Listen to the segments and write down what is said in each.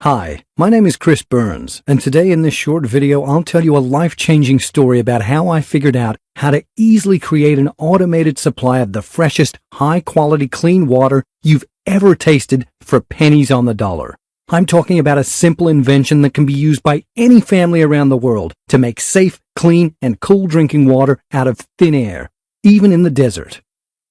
Hi, my name is Chris Burns, and today in this short video I'll tell you a life-changing story about how I figured out how to easily create an automated supply of the freshest, high-quality clean water you've ever tasted for pennies on the dollar. I'm talking about a simple invention that can be used by any family around the world to make safe, clean, and cool drinking water out of thin air, even in the desert.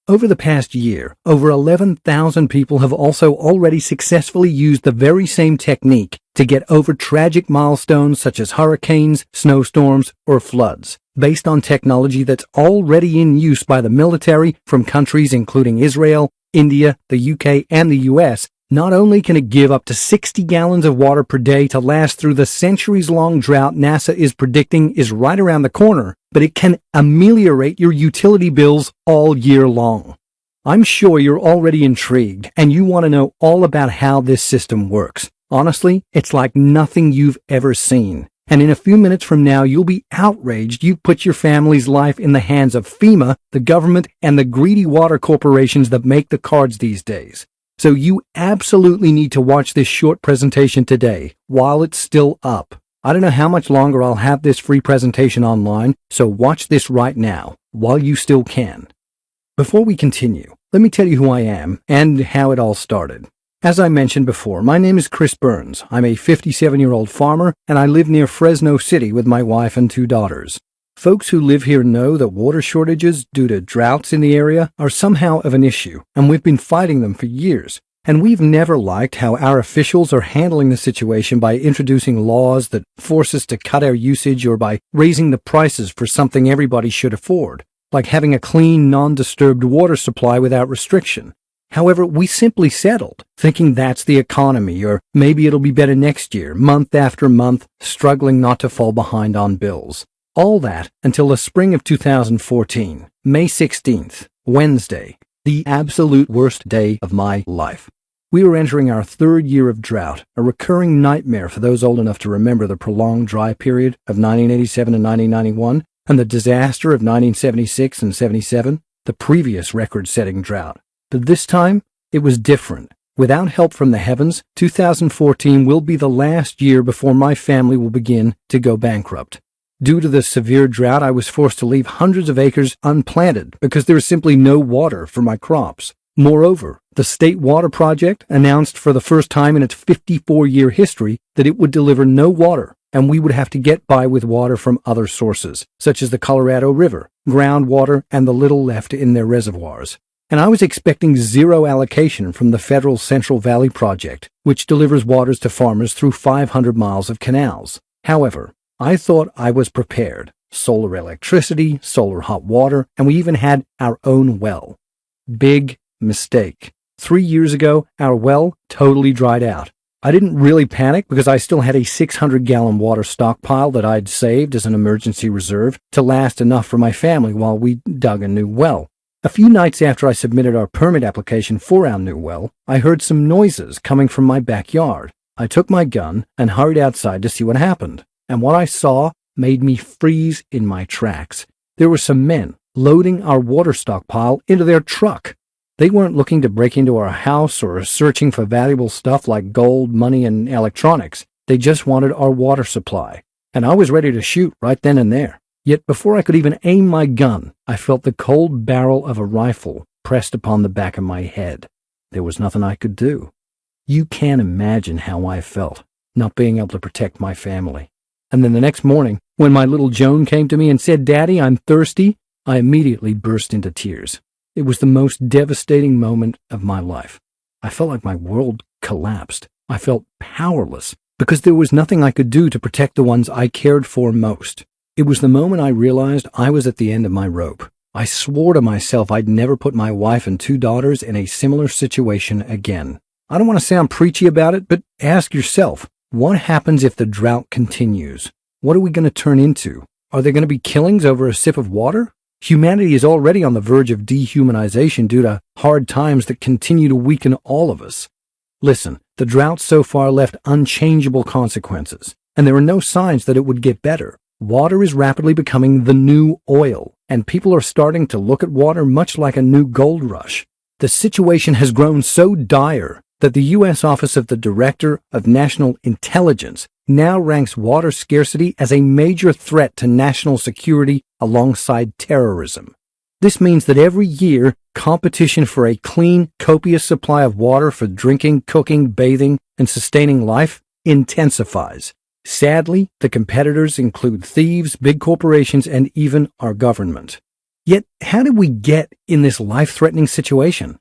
Over the past year, over 11,000 people have also already successfully used the very same technique to get over tragic milestones such as hurricanes, snowstorms, or floods, based on technology that's already in use by the military from countries including Israel, India, the UK, and the US. Not only can it give up to 60 gallons of water per day to last through the centuries-long drought NASA is predicting is right around the corner, but it can ameliorate your utility bills all year long. I'm sure you're already intrigued and you want to know all about how this system works. Honestly, it's like nothing you've ever seen. And in a few minutes from now, you'll be outraged you put your family's life in the hands of FEMA, the government, and the greedy water corporations that make the cards these days. So you absolutely need to watch this short presentation today while it's still up. I don't know how much longer I'll have this free presentation online, so watch this right now while you still can. Before we continue, let me tell you who I am and how it all started. As I mentioned before, my name is Chris Burns. I'm a 57-year-old farmer, and I live near Fresno City with my wife and 2 daughters. Folks who live here know that water shortages due to droughts in the area are somehow of an issue, and we've been fighting them for years. And we've never liked how our officials are handling the situation by introducing laws that force us to cut our usage or by raising the prices for something everybody should afford, like having a clean, non-disturbed water supply without restriction. However, we simply settled, thinking that's the economy, or maybe it'll be better next year, month after month, struggling not to fall behind on bills. All that until the spring of 2014, May 16th, Wednesday, the absolute worst day of my life. We were entering our 3rd year of drought, a recurring nightmare for those old enough to remember the prolonged dry period of 1987 and 1991 and the disaster of 1976 and 77, the previous record-setting drought. But this time, it was different. Without help from the heavens, 2014 will be the last year before my family will begin to go bankrupt. Due to the severe drought, I was forced to leave hundreds of acres unplanted because there is simply no water for my crops. Moreover, the State Water Project announced for the first time in its 54-year history that it would deliver no water, and we would have to get by with water from other sources, such as the Colorado River, groundwater, and the little left in their reservoirs. And I was expecting zero allocation from the federal Central Valley Project, which delivers waters to farmers through 500 miles of canals. However, I thought I was prepared. Solar electricity, solar hot water, and we even had our own well. Big mistake. 3 years ago, our well totally dried out. I didn't really panic because I still had a 600-gallon water stockpile that I'd saved as an emergency reserve to last enough for my family while we dug a new well. A few nights after I submitted our permit application for our new well, I heard some noises coming from my backyard. I took my gun and hurried outside to see what happened. And what I saw made me freeze in my tracks. There were some men loading our water stockpile into their truck. They weren't looking to break into our house or searching for valuable stuff like gold, money, and electronics. They just wanted our water supply. And I was ready to shoot right then and there. Yet before I could even aim my gun, I felt the cold barrel of a rifle pressed upon the back of my head. There was nothing I could do. You can't imagine how I felt, not being able to protect my family. And then the next morning, when my little Joan came to me and said, "Daddy, I'm thirsty," I immediately burst into tears. It was the most devastating moment of my life. I felt like my world collapsed. I felt powerless because there was nothing I could do to protect the ones I cared for most. It was the moment I realized I was at the end of my rope. I swore to myself I'd never put my wife and 2 daughters in a similar situation again. I don't want to sound preachy about it, but ask yourself, what happens if the drought continues? What are we going to turn into? Are there going to be killings over a sip of water? Humanity is already on the verge of dehumanization due to hard times that continue to weaken all of us. Listen, the drought so far left unchangeable consequences, and there are no signs that it would get better. Water is rapidly becoming the new oil, and people are starting to look at water much like a new gold rush. The situation has grown so dire that the U.S. Office of the Director of National Intelligence now ranks water scarcity as a major threat to national security alongside terrorism. This means that every year, competition for a clean, copious supply of water for drinking, cooking, bathing, and sustaining life intensifies. Sadly, the competitors include thieves, big corporations, and even our government. Yet, how did we get in this life-threatening situation?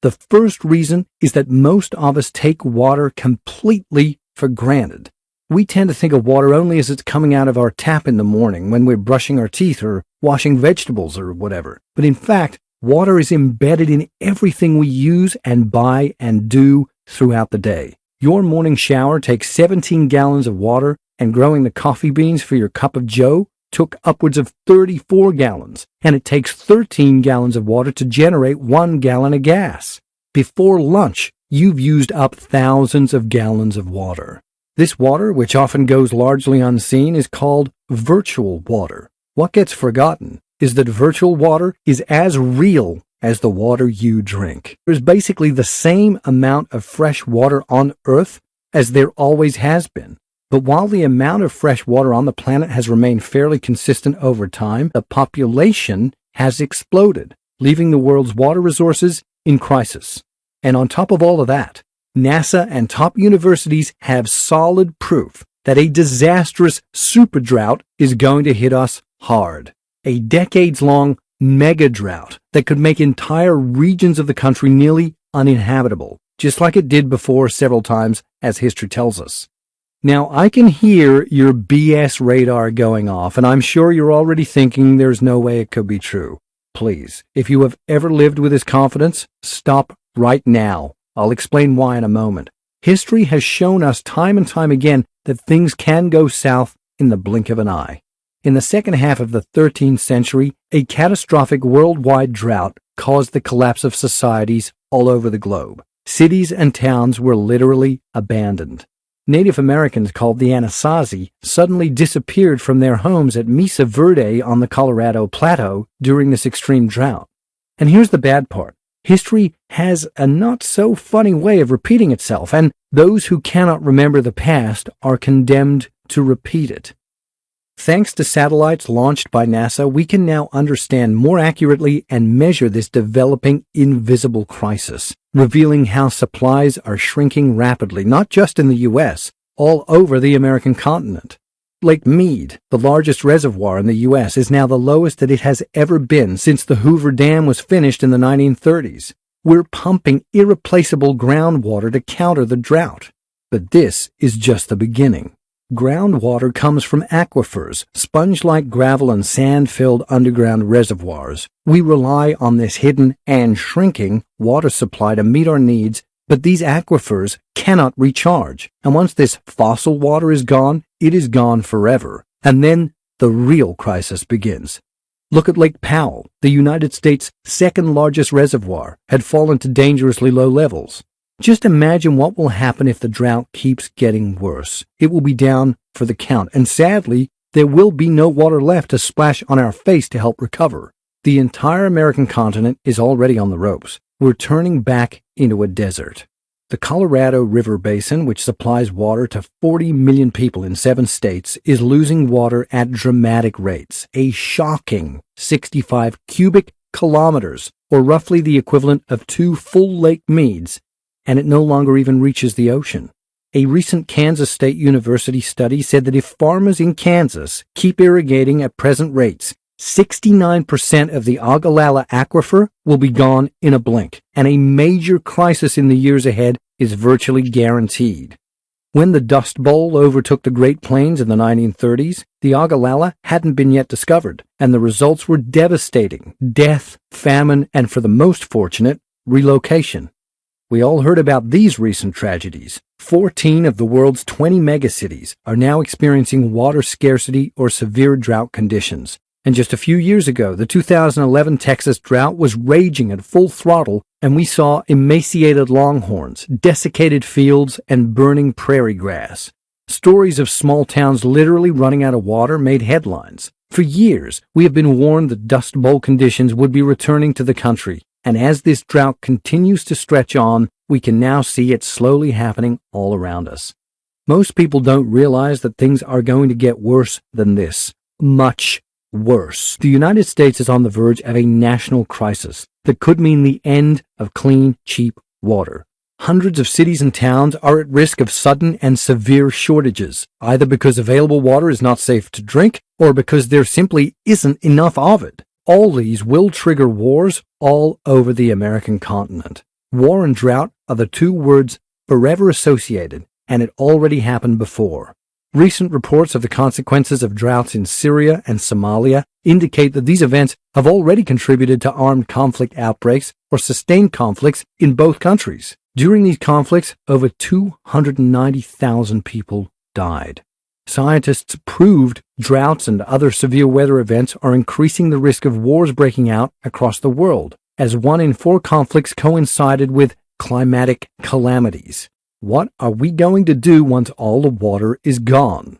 The first reason is that most of us take water completely for granted. We tend to think of water only as it's coming out of our tap in the morning when we're brushing our teeth or washing vegetables or whatever. But in fact, water is embedded in everything we use and buy and do throughout the day. Your morning shower takes 17 gallons of water, and growing the coffee beans for your cup of joe took upwards of 34 gallons, and it takes 13 gallons of water to generate 1 gallon of gas. Before lunch, you've used up thousands of gallons of water. This water, which often goes largely unseen, is called virtual water. What gets forgotten is that virtual water is as real as the water you drink. There's basically the same amount of fresh water on Earth as there always has been. But while the amount of fresh water on the planet has remained fairly consistent over time, the population has exploded, leaving the world's water resources in crisis. And on top of all of that, NASA and top universities have solid proof that a disastrous super drought is going to hit us hard. A decades-long mega drought that could make entire regions of the country nearly uninhabitable, just like it did before several times, as history tells us. Now, I can hear your BS radar going off, and I'm sure you're already thinking there's no way it could be true. Please, if you have ever lived with this confidence, stop right now. I'll explain why in a moment. History has shown us time and time again that things can go south in the blink of an eye. In the second half of the 13th century, a catastrophic worldwide drought caused the collapse of societies all over the globe. Cities and towns were literally abandoned. Native Americans called the Anasazi suddenly disappeared from their homes at Mesa Verde on the Colorado Plateau during this extreme drought. And here's the bad part. History has a not-so-funny way of repeating itself, and those who cannot remember the past are condemned to repeat it. Thanks to satellites launched by NASA, we can now understand more accurately and measure this developing invisible crisis, revealing how supplies are shrinking rapidly, not just in the U.S., all over the American continent. Lake Mead, the largest reservoir in the U.S., is now the lowest that it has ever been since the Hoover Dam was finished in the 1930s. We're pumping irreplaceable groundwater to counter the drought. But this is just the beginning. Groundwater comes from aquifers, sponge-like gravel and sand-filled underground reservoirs. We rely on this hidden and shrinking water supply to meet our needs, but these aquifers cannot recharge. And once this fossil water is gone, it is gone forever. And then the real crisis begins. Look at Lake Powell, the United States' second-largest reservoir, had fallen to dangerously low levels. Just imagine what will happen if the drought keeps getting worse. It will be down for the count, and sadly, there will be no water left to splash on our face to help recover. The entire American continent is already on the ropes. We're turning back into a desert. The Colorado River Basin, which supplies water to 40 million people in 7 states, is losing water at dramatic rates, a shocking 65 cubic kilometers, or roughly the equivalent of 2 full Lake Meads, and it no longer even reaches the ocean. A recent Kansas State University study said that if farmers in Kansas keep irrigating at present rates, 69% of the Ogallala aquifer will be gone in a blink, and a major crisis in the years ahead is virtually guaranteed. When the Dust Bowl overtook the Great Plains in the 1930s, the Ogallala hadn't been yet discovered, and the results were devastating: death, famine, and for the most fortunate, relocation. We all heard about these recent tragedies. 14 of the world's 20 megacities are now experiencing water scarcity or severe drought conditions. And just a few years ago, the 2011 Texas drought was raging at full throttle, and we saw emaciated longhorns, desiccated fields, and burning prairie grass. Stories of small towns literally running out of water made headlines. For years, we have been warned that Dust Bowl conditions would be returning to the country. And as this drought continues to stretch on, we can now see it slowly happening all around us. Most people don't realize that things are going to get worse than this. Much worse. The United States is on the verge of a national crisis that could mean the end of clean, cheap water. Hundreds of cities and towns are at risk of sudden and severe shortages, either because available water is not safe to drink or because there simply isn't enough of it. All these will trigger wars all over the American continent. War and drought are the two words forever associated, and it already happened before. Recent reports of the consequences of droughts in Syria and Somalia indicate that these events have already contributed to armed conflict outbreaks or sustained conflicts in both countries. During these conflicts, over 290,000 people died. Scientists proved droughts and other severe weather events are increasing the risk of wars breaking out across the world, as 1 in 4 conflicts coincided with climatic calamities. What are we going to do once all the water is gone?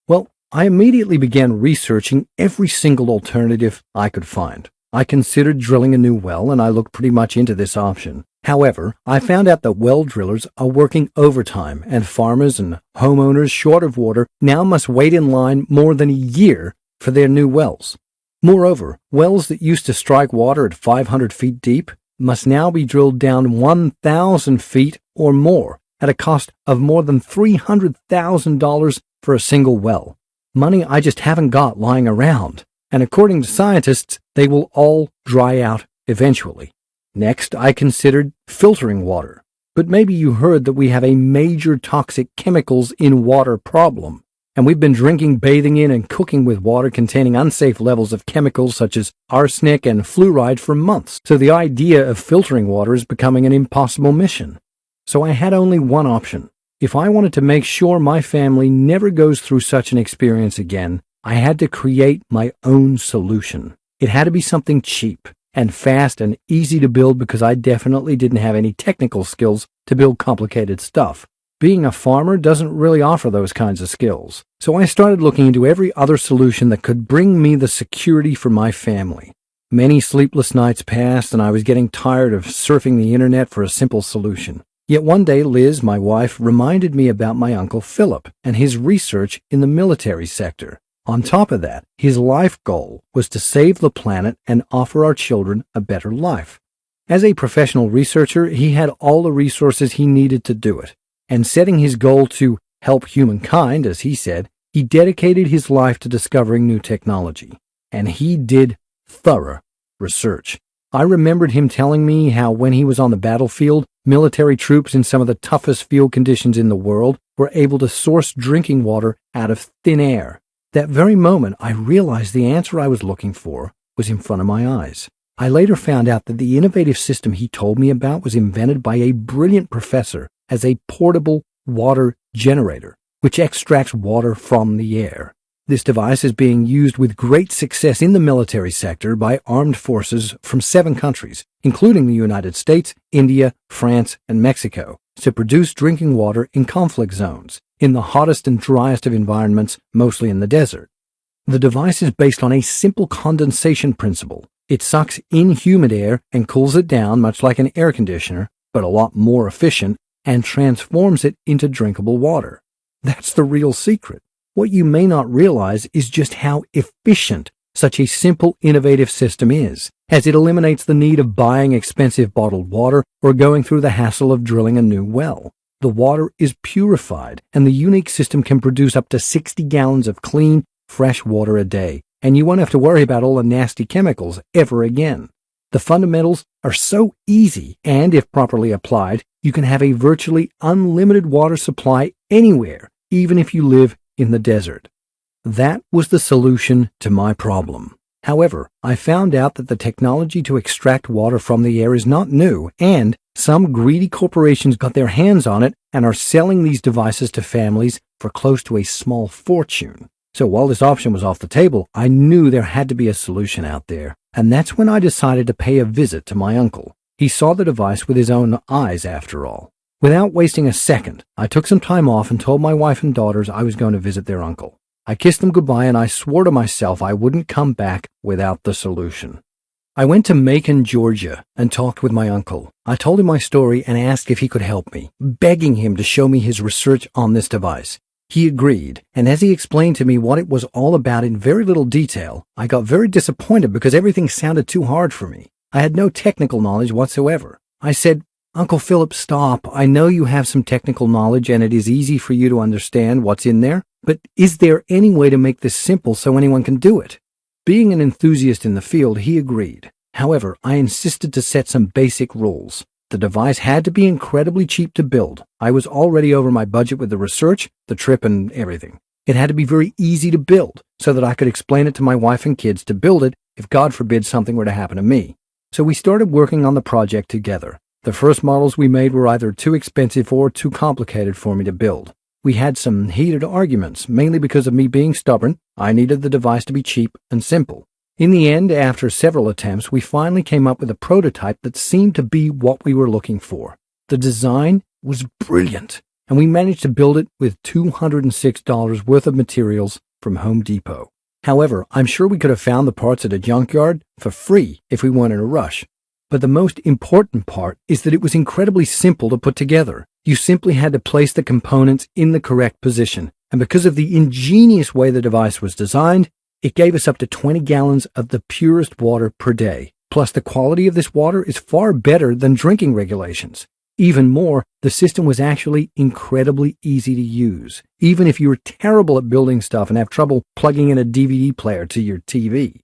Well, I immediately began researching every single alternative I could find. I considered drilling a new well, and I looked pretty much into this option. However, I found out that well drillers are working overtime, and farmers and homeowners short of water now must wait in line more than a year for their new wells. Moreover, wells that used to strike water at 500 feet deep must now be drilled down 1,000 feet or more at a cost of more than $300,000 for a single well. Money I just haven't got lying around, and according to scientists, they will all dry out eventually. Next, I considered filtering water. But maybe you heard that we have a major toxic chemicals in water problem, and we've been drinking, bathing in, and cooking with water containing unsafe levels of chemicals such as arsenic and fluoride for months. So the idea of filtering water is becoming an impossible mission. So I had only one option. If I wanted to make sure my family never goes through such an experience again, I had to create my own solution. It had to be something cheap and fast and easy to build because I definitely didn't have any technical skills to build complicated stuff. Being a farmer doesn't really offer those kinds of skills. So I started looking into every other solution that could bring me the security for my family. Many sleepless nights passed, and I was getting tired of surfing the internet for a simple solution. Yet one day Liz, my wife, reminded me about my Uncle Philip and his research in the military sector. On top of that, his life goal was to save the planet and offer our children a better life. As a professional researcher, he had all the resources he needed to do it, and setting his goal to help humankind, as he said, he dedicated his life to discovering new technology. And he did thorough research. I remembered him telling me how when he was on the battlefield, military troops in some of the toughest field conditions in the world were able to source drinking water out of thin air. That very moment, I realized the answer I was looking for was in front of my eyes. I later found out that the innovative system he told me about was invented by a brilliant professor as a portable water generator, which extracts water from the air. This device is being used with great success in the military sector by armed forces from 7 countries, including the United States, India, France, and Mexico, to produce drinking water in conflict zones, in the hottest and driest of environments, mostly in the desert. The device is based on a simple condensation principle. It sucks in humid air and cools it down much like an air conditioner, but a lot more efficient, and transforms it into drinkable water. That's the real secret. What you may not realize is just how efficient such a simple, innovative system is, as it eliminates the need of buying expensive bottled water or going through the hassle of drilling a new well. The water is purified, and the unique system can produce up to 60 gallons of clean, fresh water a day, and you won't have to worry about all the nasty chemicals ever again. The fundamentals are so easy, and if properly applied, you can have a virtually unlimited water supply anywhere, even if you live in the desert. That was the solution to my problem. However, I found out that the technology to extract water from the air is not new, and some greedy corporations got their hands on it and are selling these devices to families for close to a small fortune. So while this option was off the table, I knew there had to be a solution out there, and that's when I decided to pay a visit to my uncle. He saw the device with his own eyes, after all. Without wasting a second, I took some time off and told my wife and daughters I was going to visit their uncle. I kissed them goodbye, and I swore to myself I wouldn't come back without the solution. I went to Macon, Georgia, and talked with my uncle. I told him my story and asked if he could help me, begging him to show me his research on this device. He agreed, and as he explained to me what it was all about in very little detail, I got very disappointed because everything sounded too hard for me. I had no technical knowledge whatsoever. I said, "Uncle Philip, stop. I know you have some technical knowledge and it is easy for you to understand what's in there, but is there any way to make this simple so anyone can do it?" Being an enthusiast in the field, he agreed. However, I insisted to set some basic rules. The device had to be incredibly cheap to build. I was already over my budget with the research, the trip, and everything. It had to be very easy to build so that I could explain it to my wife and kids to build it if, God forbid, something were to happen to me. So we started working on the project together. The first models we made were either too expensive or too complicated for me to build. We had some heated arguments, mainly because of me being stubborn. I needed the device to be cheap and simple. In the end, after several attempts, we finally came up with a prototype that seemed to be what we were looking for. The design was brilliant, and we managed to build it with $206 worth of materials from Home Depot. However, I'm sure we could have found the parts at a junkyard for free if we weren't in a rush. But the most important part is that it was incredibly simple to put together. You simply had to place the components in the correct position, and because of the ingenious way the device was designed, it gave us up to 20 gallons of the purest water per day. Plus, the quality of this water is far better than drinking regulations. Even more, the system was actually incredibly easy to use, even if you were terrible at building stuff and have trouble plugging in a DVD player to your TV.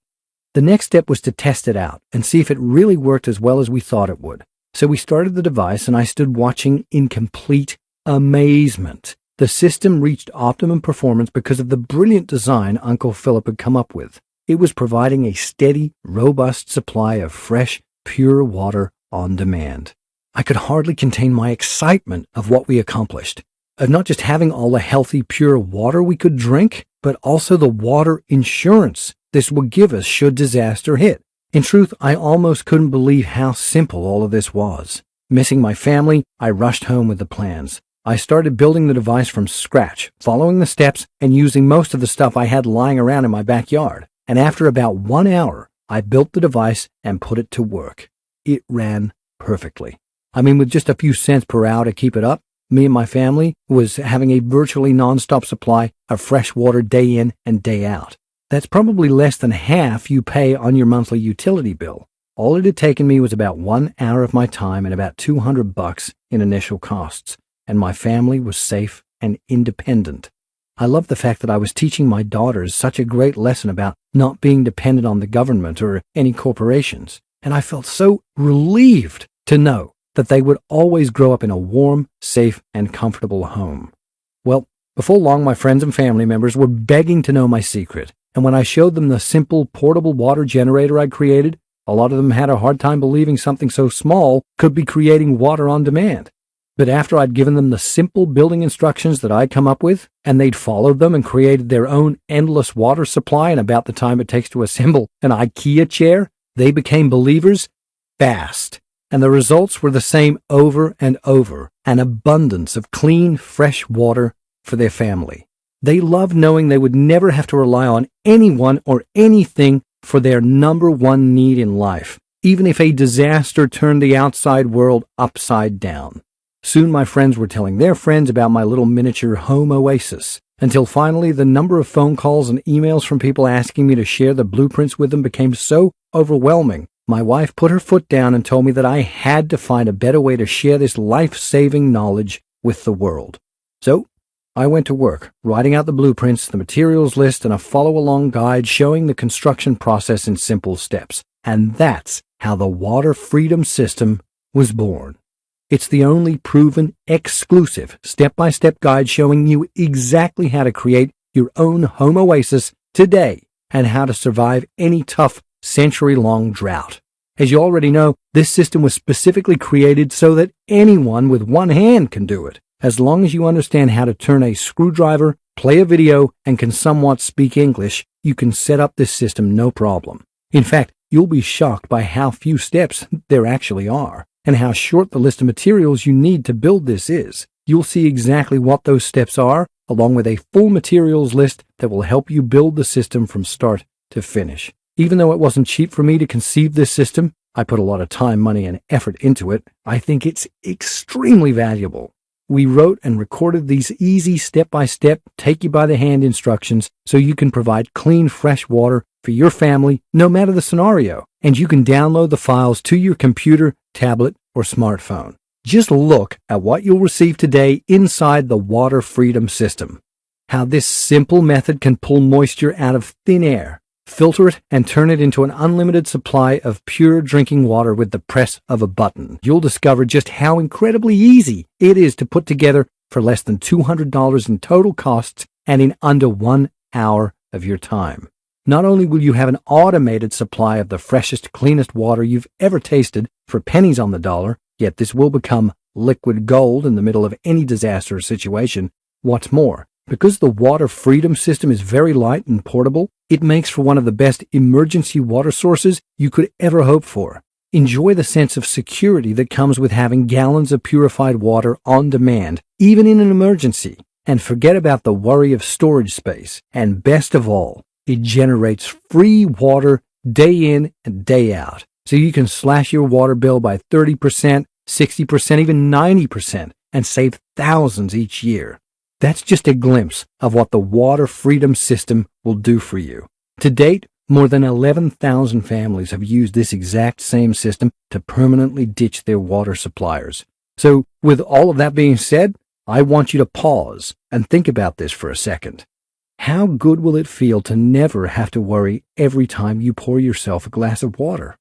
The next step was to test it out and see if it really worked as well as we thought it would. So we started the device and I stood watching in complete amazement. The system reached optimum performance because of the brilliant design Uncle Philip had come up with. It was providing a steady, robust supply of fresh, pure water on demand. I could hardly contain my excitement of what we accomplished, of not just having all the healthy, pure water we could drink, but also the water insurance this would give us should disaster hit. In truth, I almost couldn't believe how simple all of this was. Missing my family, I rushed home with the plans. I started building the device from scratch, following the steps and using most of the stuff I had lying around in my backyard. And after about 1 hour, I built the device and put it to work. It ran perfectly. I mean, with just a few cents per hour to keep it up, me and my family was having a virtually non-stop supply of fresh water day in and day out. That's probably less than half you pay on your monthly utility bill. All it had taken me was about 1 hour of my time and about $200 in initial costs, and my family was safe and independent. I love the fact that I was teaching my daughters such a great lesson about not being dependent on the government or any corporations, and I felt so relieved to know that they would always grow up in a warm, safe, and comfortable home. Well, before long, my friends and family members were begging to know my secret, and when I showed them the simple portable water generator I'd created, a lot of them had a hard time believing something so small could be creating water on demand. But after I'd given them the simple building instructions that I'd come up with, and they'd followed them and created their own endless water supply in about the time it takes to assemble an IKEA chair, they became believers fast. And the results were the same over and over, an abundance of clean, fresh water for their family. They loved knowing they would never have to rely on anyone or anything for their number one need in life, even if a disaster turned the outside world upside down. Soon my friends were telling their friends about my little miniature home oasis, until finally the number of phone calls and emails from people asking me to share the blueprints with them became so overwhelming. My wife put her foot down and told me that I had to find a better way to share this life-saving knowledge with the world. So I went to work, writing out the blueprints, the materials list, and a follow-along guide showing the construction process in simple steps. And that's how the Water Freedom System was born. It's the only proven, exclusive, step-by-step guide showing you exactly how to create your own home oasis today and how to survive any tough century-long drought. As you already know, this system was specifically created so that anyone with one hand can do it. As long as you understand how to turn a screwdriver, play a video, and can somewhat speak English, you can set up this system no problem. In fact, you'll be shocked by how few steps there actually are, and how short the list of materials you need to build this is. You'll see exactly what those steps are, along with a full materials list that will help you build the system from start to finish. Even though it wasn't cheap for me to conceive this system, I put a lot of time, money, and effort into it. I think it's extremely valuable. We wrote and recorded these easy step-by-step, take-you-by-the-hand instructions so you can provide clean, fresh water for your family, no matter the scenario, and you can download the files to your computer, tablet, or smartphone. Just look at what you'll receive today inside the Water Freedom System. How this simple method can pull moisture out of thin air, filter it, and turn it into an unlimited supply of pure drinking water with the press of a button. You'll discover just how incredibly easy it is to put together for less than $200 in total costs and in under 1 hour of your time. Not only will you have an automated supply of the freshest, cleanest water you've ever tasted for pennies on the dollar, yet this will become liquid gold in the middle of any disaster or situation. What's more, because the Water Freedom System is very light and portable, it makes for one of the best emergency water sources you could ever hope for. Enjoy the sense of security that comes with having gallons of purified water on demand, even in an emergency. And forget about the worry of storage space. And best of all, it generates free water day in and day out. So you can slash your water bill by 30%, 60%, even 90%, and save thousands each year. That's just a glimpse of what the Water Freedom System will do for you. To date, more than 11,000 families have used this exact same system to permanently ditch their water suppliers. So, with all of that being said, I want you to pause and think about this for a second. How good will it feel to never have to worry every time you pour yourself a glass of water?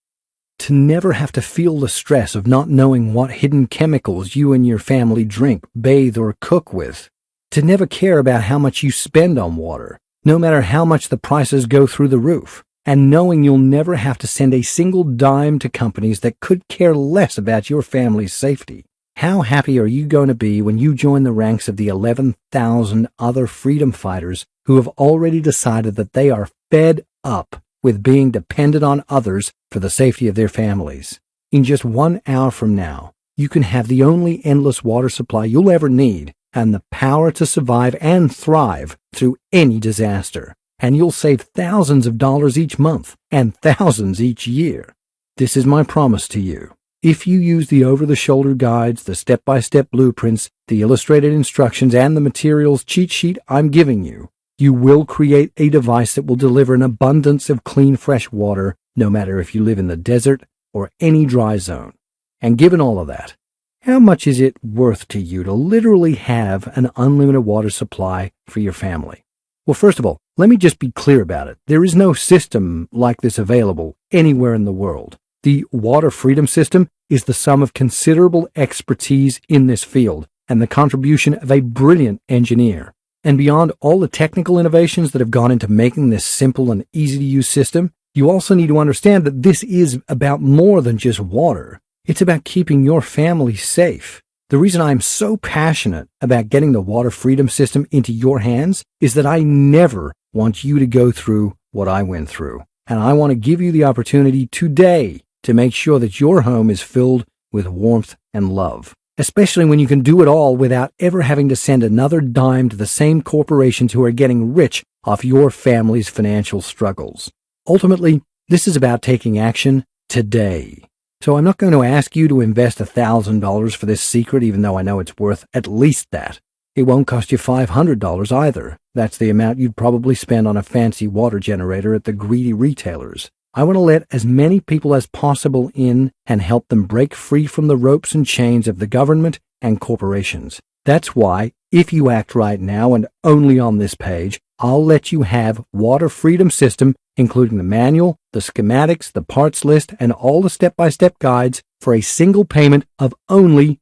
To never have to feel the stress of not knowing what hidden chemicals you and your family drink, bathe, or cook with? To never care about how much you spend on water, no matter how much the prices go through the roof, and knowing you'll never have to send a single dime to companies that could care less about your family's safety. How happy are you going to be when you join the ranks of the 11,000 other freedom fighters who have already decided that they are fed up with being dependent on others for the safety of their families? In just 1 hour from now, you can have the only endless water supply you'll ever need, and the power to survive and thrive through any disaster. And you'll save thousands of dollars each month and thousands each year. This is my promise to you. If you use the over-the-shoulder guides, the step-by-step blueprints, the illustrated instructions, and the materials cheat sheet I'm giving you, you will create a device that will deliver an abundance of clean, fresh water, no matter if you live in the desert or any dry zone. And given all of that, how much is it worth to you to literally have an unlimited water supply for your family? Well, first of all, let me just be clear about it. There is no system like this available anywhere in the world. The Water Freedom System is the sum of considerable expertise in this field and the contribution of a brilliant engineer. And beyond all the technical innovations that have gone into making this simple and easy-to-use system, you also need to understand that this is about more than just water. It's about keeping your family safe. The reason I'm so passionate about getting the Water Freedom System into your hands is that I never want you to go through what I went through. And I want to give you the opportunity today to make sure that your home is filled with warmth and love, especially when you can do it all without ever having to send another dime to the same corporations who are getting rich off your family's financial struggles. Ultimately, this is about taking action today. So I'm not going to ask you to invest $1,000 for this secret, even though I know it's worth at least that. It won't cost you $500 either. That's the amount you'd probably spend on a fancy water generator at the greedy retailers. I want to let as many people as possible in and help them break free from the ropes and chains of the government and corporations. That's why, if you act right now and only on this page, I'll let you have Water Freedom System, including the manual, the schematics, the parts list, and all the step-by-step guides for a single payment of only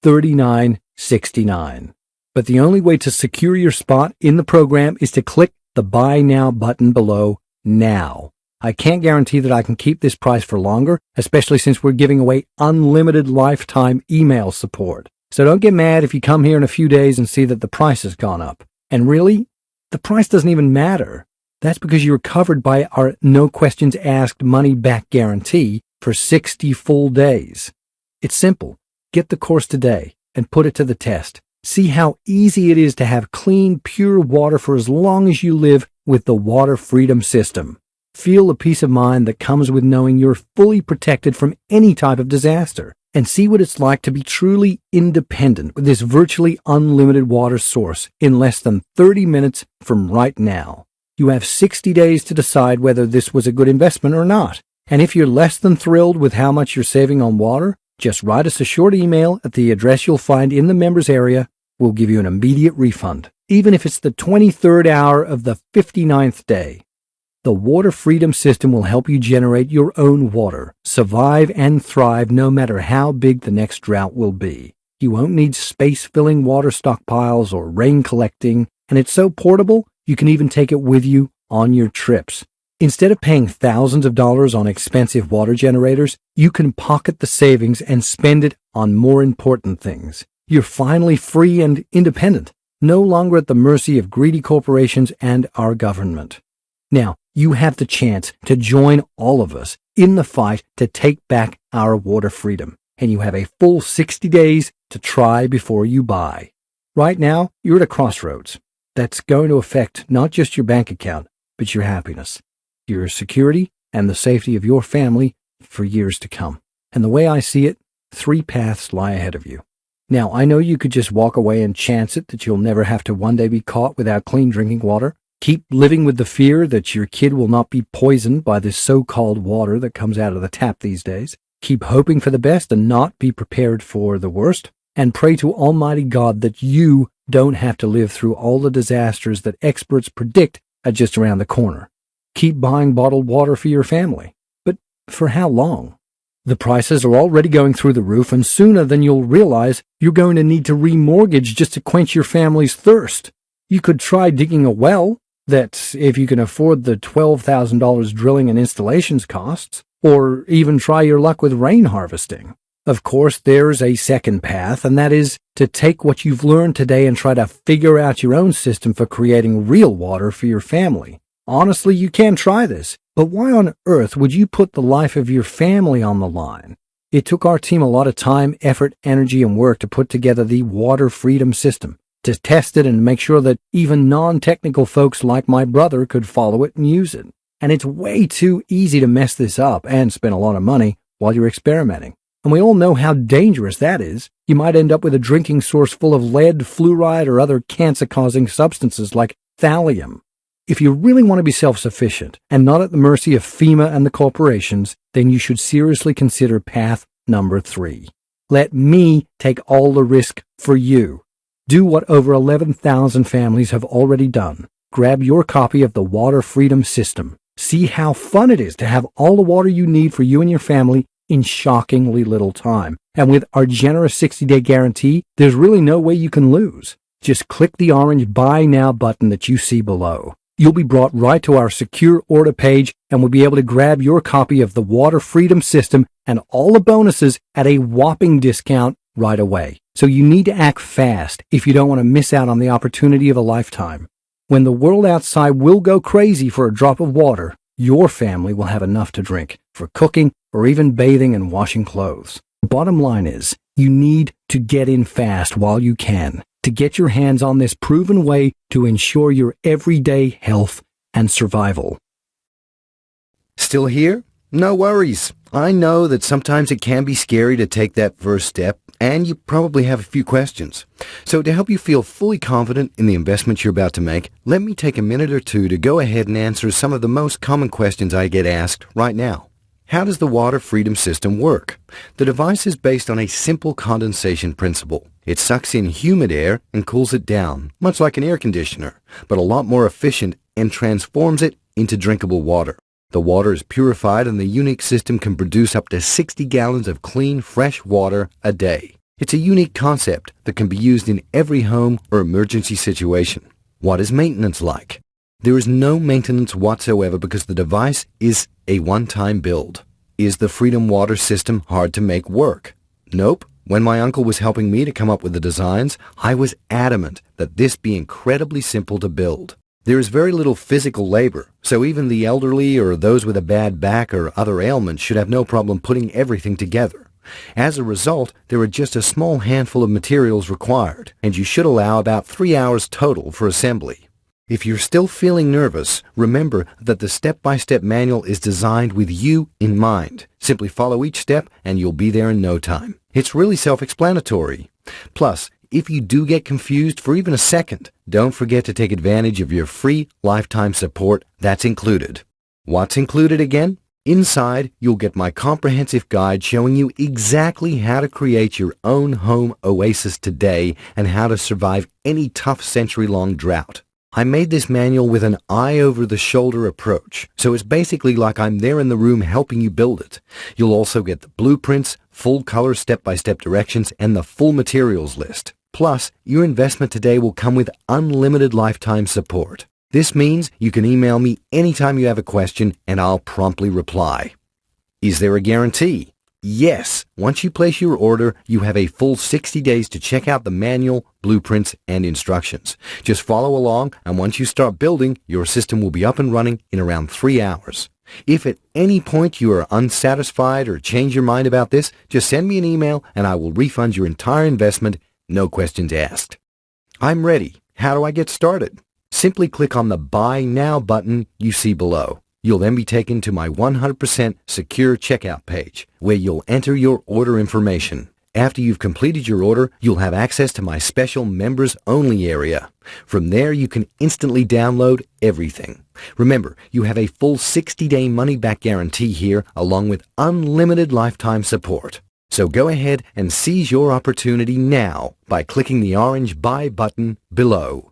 $39.69. But the only way to secure your spot in the program is to click the Buy Now button below now. I can't guarantee that I can keep this price for longer, especially since we're giving away unlimited lifetime email support. So don't get mad if you come here in a few days and see that the price has gone up. And really, the price doesn't even matter. That's because you're covered by our no questions asked money back guarantee for 60 full days. It's simple. Get the course today and put it to the test. See how easy it is to have clean, pure water for as long as you live with the Water Freedom System. Feel the peace of mind that comes with knowing you're fully protected from any type of disaster, and see what it's like to be truly independent with this virtually unlimited water source in less than 30 minutes from right now. You have 60 days to decide whether this was a good investment or not. And if you're less than thrilled with how much you're saving on water, just write us a short email at the address you'll find in the members area. We'll give you an immediate refund, even if it's the 23rd hour of the 59th day. The Water Freedom System will help you generate your own water, survive and thrive no matter how big the next drought will be. You won't need space-filling water stockpiles or rain collecting, and it's so portable you can even take it with you on your trips. Instead of paying thousands of dollars on expensive water generators, you can pocket the savings and spend it on more important things. You're finally free and independent, no longer at the mercy of greedy corporations and our government. Now, you have the chance to join all of us in the fight to take back our water freedom, and you have a full 60 days to try before you buy. Right now, you're at a crossroads that's going to affect not just your bank account, but your happiness, your security, and the safety of your family for years to come. And the way I see it, 3 paths lie ahead of you. Now, I know you could just walk away and chance it that you'll never have to one day be caught without clean drinking water. Keep living with the fear that your kid will not be poisoned by this so-called water that comes out of the tap these days. Keep hoping for the best and not be prepared for the worst. And pray to Almighty God that you don't have to live through all the disasters that experts predict are just around the corner. Keep buying bottled water for your family. But for how long? The prices are already going through the roof, and sooner than you'll realize, you're going to need to remortgage just to quench your family's thirst. You could try digging a well, that if you can afford the $12,000 drilling and installations costs, or even try your luck with rain harvesting. Of course, there's a second path, and that is to take what you've learned today and try to figure out your own system for creating real water for your family. Honestly, you can try this, but why on earth would you put the life of your family on the line? It took our team a lot of time, effort, energy, and work to put together the Water Freedom System, to test it and make sure that even non-technical folks like my brother could follow it and use it. And it's way too easy to mess this up and spend a lot of money while you're experimenting. And we all know how dangerous that is. You might end up with a drinking source full of lead, fluoride, or other cancer-causing substances like thallium. If you really want to be self-sufficient and not at the mercy of FEMA and the corporations, then you should seriously consider path number 3. Let me take all the risk for you. Do what over 11,000 families have already done. Grab your copy of the Water Freedom System. See how fun it is to have all the water you need for you and your family in shockingly little time. And with our generous 60-day guarantee, there's really no way you can lose. Just click the orange Buy Now button that you see below. You'll be brought right to our secure order page, and we'll be able to grab your copy of the Water Freedom System and all the bonuses at a whopping discount right away. So you need to act fast if you don't want to miss out on the opportunity of a lifetime. When the world outside will go crazy for a drop of water, your family will have enough to drink for cooking or even bathing and washing clothes. The bottom line is, you need to get in fast while you can to get your hands on this proven way to ensure your everyday health and survival. Still here? No worries. I know that sometimes it can be scary to take that first step, and you probably have a few questions. So to help you feel fully confident in the investment you're about to make, let me take a minute or two to go ahead and answer some of the most common questions I get asked right now. How does the Water Freedom System work? The device is based on a simple condensation principle. It sucks in humid air and cools it down, much like an air conditioner, but a lot more efficient, and transforms it into drinkable water. The water is purified, and the unique system can produce up to 60 gallons of clean, fresh water a day. It's a unique concept that can be used in every home or emergency situation. What is maintenance like? There is no maintenance whatsoever because the device is a one-time build. Is the Freedom Water System hard to make work? Nope. When my uncle was helping me to come up with the designs, I was adamant that this be incredibly simple to build. There is very little physical labor, so even the elderly or those with a bad back or other ailments should have no problem putting everything together. As a result, there are just a small handful of materials required, and you should allow about 3 hours total for assembly. If you're still feeling nervous, remember that the step-by-step manual is designed with you in mind. Simply follow each step and you'll be there in no time. It's really self-explanatory. Plus, if you do get confused for even a second, don't forget to take advantage of your free lifetime support that's included. What's included again? Inside, you'll get my comprehensive guide showing you exactly how to create your own home oasis today and how to survive any tough century-long drought. I made this manual with an eye-over-the-shoulder approach, so it's basically like I'm there in the room helping you build it. You'll also get the blueprints, full-color step-by-step directions, and the full materials list. Plus, your investment today will come with unlimited lifetime support. This means you can email me anytime you have a question, and I'll promptly reply. Is there a guarantee? Yes. Once you place your order, you have a full 60 days to check out the manual, blueprints, and instructions. Just follow along, and once you start building, your system will be up and running in around 3 hours. If at any point you are unsatisfied or change your mind about this, just send me an email and I will refund your entire investment, no questions asked. I'm ready. How do I get started? Simply click on the Buy Now button you see below. You'll then be taken to my 100% secure checkout page, where you'll enter your order information. After you've completed your order, you'll have access to my special members-only area. From there, you can instantly download everything. Remember, you have a full 60-day money-back guarantee here, along with unlimited lifetime support. So go ahead and seize your opportunity now by clicking the orange Buy button below.